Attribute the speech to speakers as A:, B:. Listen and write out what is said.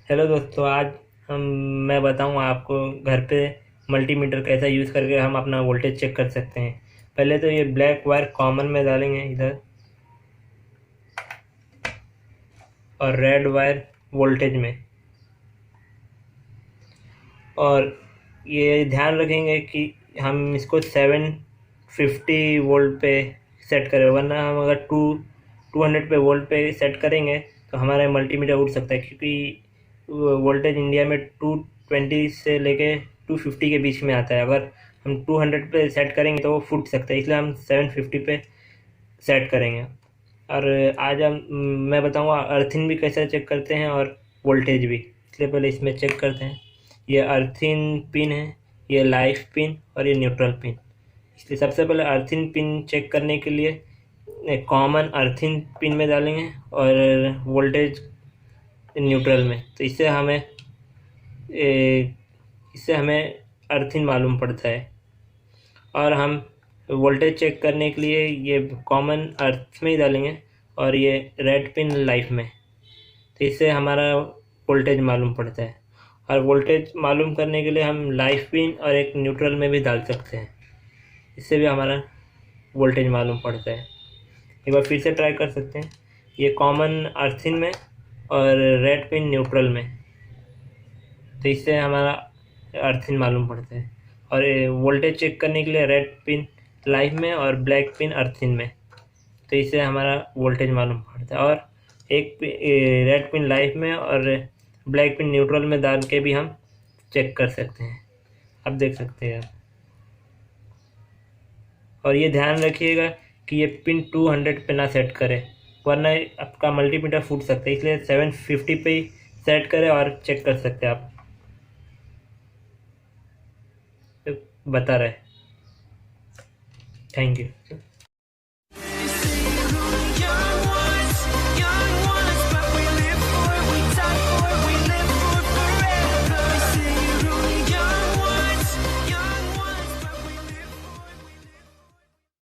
A: Hello दोस्तों, आज हम मैं बताऊं आपको घर पे मल्टीमीटर कैसा यूज़ करके हम अपना वोल्टेज चेक कर सकते हैं। पहले तो ये ब्लैक वायर कॉमन में डालेंगे इधर, और रेड वायर वोल्टेज में। और ये ध्यान रखेंगे कि हम इसको 750 वोल्ट पे सेट करें, वरना हम अगर 200 पे वोल्ट पे सेट करेंगे तो हमारा मल्टीमीटर उड़ सकता है, क्योंकि वोल्टेज इंडिया में 220 से लेके 250 के बीच में आता है। अगर हम 200 पे सेट करेंगे तो वो फूट सकता है, इसलिए हम 750 पे सेट करेंगे। और आज मैं बताऊंगा अर्थिंग भी कैसे चेक करते हैं और वोल्टेज भी। इसलिए पहले इसमें चेक करते हैं। ये अर्थिंग पिन है, ये लाइव पिन और ये न्यूट्रल पिन। इसलिए सबसे पहले अर्थिंग पिन चेक करने के लिए कॉमन अर्थिंग पिन में डालेंगे और वोल्टेज न्यूट्रल में। तो इससे हमें अर्थिंग मालूम पड़ता है। और हम वोल्टेज चेक करने के लिए ये कॉमन अर्थ में ही डालेंगे और ये रेड पिन लाइफ में। तो इससे हमारा वोल्टेज मालूम पड़ता है। और वोल्टेज मालूम करने के लिए हम लाइफ पिन और एक न्यूट्रल में भी डाल सकते हैं, इससे भी हमारा वोल्टेज मालूम पड़ता है। एक बार फिर से ट्राई कर सकते हैं। ये कॉमन अर्थिंग में और रेड पिन न्यूट्रल में। तो इससे हमारा अर्थिंग मालूम पड़ता है। और वोल्टेज चेक करने के लिए रेड पिन लाइव में और ब्लैक पिन अर्थिंग में। तो इससे हमारा वोल्टेज मालूम पड़ता है। और एक रेड पिन लाइव में और ब्लैक पिन न्यूट्रल में डाल के भी हम चेक कर सकते हैं। आप देख सकते हैं आप। और ये ध्यान रखिएगा कि ये पिन 200 पे ना सेट करें, वरना आपका मल्टीमीटर फूट सकता है। इसलिए 750 पे ही सेट करें और चेक कर सकते हैं आप। बता रहे। Thank you.